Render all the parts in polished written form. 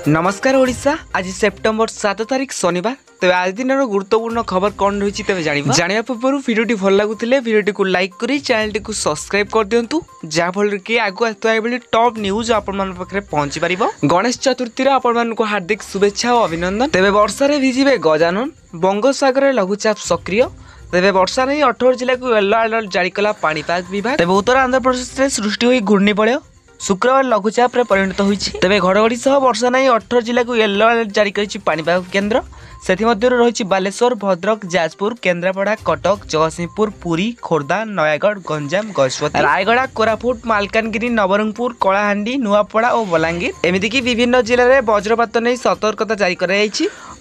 नमस्कार ओडिशा। आज सेप्टेम्बर 7 तारिख शनिवार। तेज आज दिन गुरुत्वपूर्ण खबर कौन रही तेज जाना पूर्व भिडियोटी भल लगुले भिडियोटी को लाइक करी चैनल को सब्सक्राइब कर दिंतु जहाँफल कि आगु आसुवा टॉप न्यूज आपण पहुंची पार। गणेश चतुर्थी आपण हार्दिक शुभेच्छा और अभिनंदन। तेज वर्षा भिजिबे गजानन। बंगोपसागर लघुचाप सक्रिय। तेज वर्षा नहीं 18 जिला को येलो अलर्ट जारी कला पाणीपाग विभाग। तेज उत्तर आंध्र प्रदेश में सृष्टि हुई घूर्णिबलय शुक्रवार लघुचाप परिणत होती। तेज घड़घड़ी सह वर्षा नहीं 18 जिला को येलो अलर्ट जारी कर पाणीपाग केन्द्र। से रही बालेश्वर, भद्रक, जाजपुर, केन्द्रापड़ा, कटक, जगतसिंहपुर, पुरी, खोर्धा, नयागढ़, गंजाम, गजपति, रायगड़ा, कोरापुट, मालकानगिरी, नवरंगपुर, कलाहांडी, नुआपड़ा और बलांगीर एमतीक विभिन्न जिले में वज्रपात नहीं सतर्कता जारी कराई।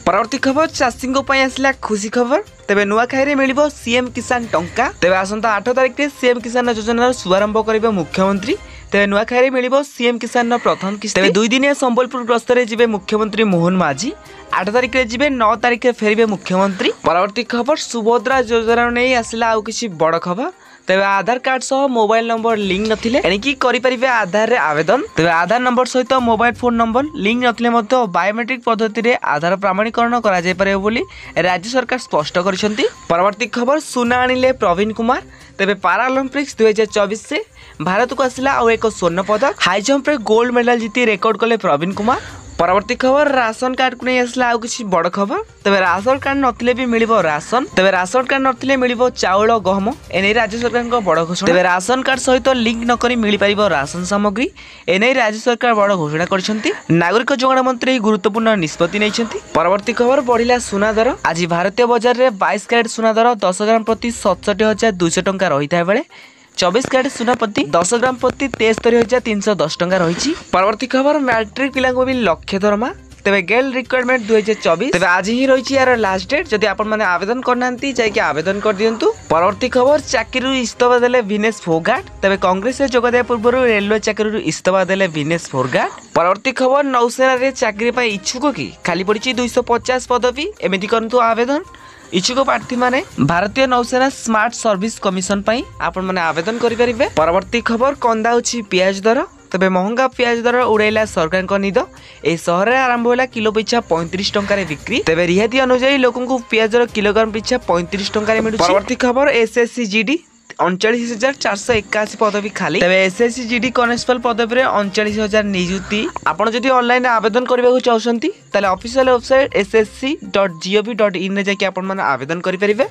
परवर्ती खबर चाषी आसला खुशी खबर। तेज नुआखाई मिल सीएम किसान टंका। तेज आसंता 8 तारिख में सीएम किसान योजनार शुभारंभ करेंगे मुख्यमंत्री। तेज नुआखाई मिल सीएम किसान प्रथम किस्ती। तेज 2 दिनिया संबलपुर गस्तरे जिबे मुख्यमंत्री मोहन माझी। 8 तारिख में जिबे 9 तारिख में फेरबे मुख्यमंत्री। परवर्ती खबर सुभद्रा योजना नहीं आसला आउ किछि बड़ खबर। तेज आधार कार्ड सह मोबाइल नंबर लिंक नथिले एणिकी करि परिबे आधार रे आवेदन। तेज आधार नंबर सहित मोबाइल फोन नंबर लिंक नथिले मध्य बायोमेट्रिक पद्धति रे आधार प्रमाणीकरण करा जाय पारे बोली राज्य सरकार स्पष्ट करिसेंती। परवर्ती खबर सुना आनिले प्रवीण कुमार। तेज पारालंपिक्स 2024 से भारत को आसला आउ एक स्वर्ण पदक। हाई जंप रे गोल्ड मेडल जीति रेकर्ड कले प्रवीण कुमार। परवर्ती खबर राशन कार्ड को नहीं आसला आउ किछि बड़ खबर। तेज राशन कार्ड नथिले भी मिलिबो राशन। तेज राशन कार्ड नथिले मिलिबो चाउल गहम एने राज्य सरकार को बड़ घोषणा। तेज राशन कार्ड सहित लिंक न करी मिल पारिबो राशन सामग्री एने राज्य सरकार बड़ घोषणा करछंती। नागरिक जोगाण मंत्री गुरुत्वपूर्ण निष्पत्ति नैछंती। परवर्ती खबर बढ़िला सुना दर। आज भारतीय बाजार रे 22 कैरेट सुना दर 10 ग्राम प्रति 67,200 टंका रही था बेले 24 कैरेट सुना प्रति 10 ग्राम प्रति 73,310 टंका रही। परवर्ती खबर मैट्रिक पिला भी लक्ष्य दरमा। तेज गेल रिक्वायरमेंट 2024। तेज आज ही रही यार लास्ट डेट। जदि आपण माने आवेदन करना जाकि आवेदन कर दियंतु। परवर्ती खबर चाकरी इस्तफा देले विनेश फोगाट। तेज कांग्रेस में जोग दिया पूर्व रेलवे चाकरी इस्तफा देले विनेश फोगाट। परवर्ती खबर नौसेना रे चाकरी पाई इच्छुक कि खाली पड़ी 250 पदवी एमती करंतु आवेदन। इच्छुक प्रार्थी माने भारतीय नौसेना स्मार्ट सर्विस कमिशन पाई आपण माने आवेदन करि परिबे। परवर्ती खबर कंदा होछि पियाज दर। तबे महंगा पियाज दर उड़ैला सरकार को निद। ए शहर रे आरंभ होला किलो पिछा 35 टंका रे बिक्री। तबे रिहाती अनुसार लोकन को पियाज दर किलोग्राम पिछा 35 टंका रे मिलुछि। परवर्ती खबर एसएससी जीडी 39,481 पदवी खाली। तबे एसएससी जीडी कॉन्स्टेबल पदवी रे 39,000 नियुक्ति। आपण जदि ऑनलाइन आवेदन करबा चाहछंती ताले ऑफिशियल वेबसाइट ssc.gov.in रे जाके आपण माने आवेदन करि परिबे।